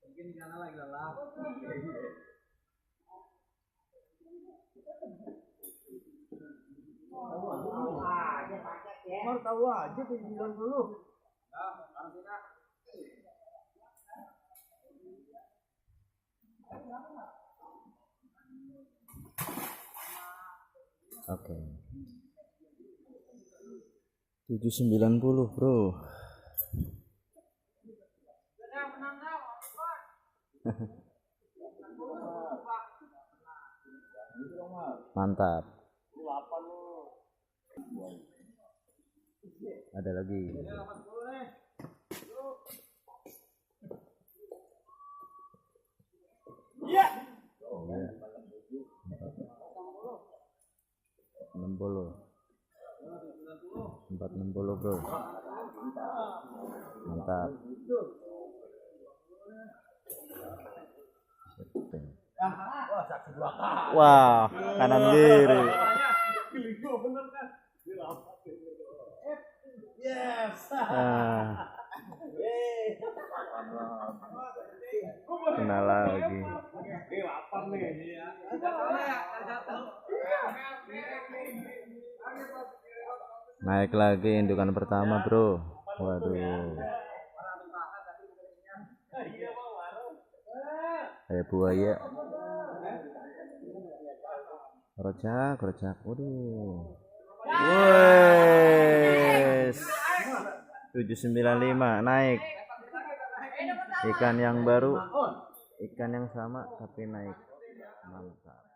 Mungkin di sana lagi lelah. Mau tahu aja tuh 90. Oke. 790, Bro. Mantap. Ada lagi. Iya. 60. 460, Bro. Mantap. Wah, kanan kiri. Yes. Kena lagi. Naik lagi indukan pertama, Bro. Waduh. Kayak buaya. Rojak. Waduh. Wes. 795 naik. Ikan yang baru, ikan yang sama tapi naik. Mantap.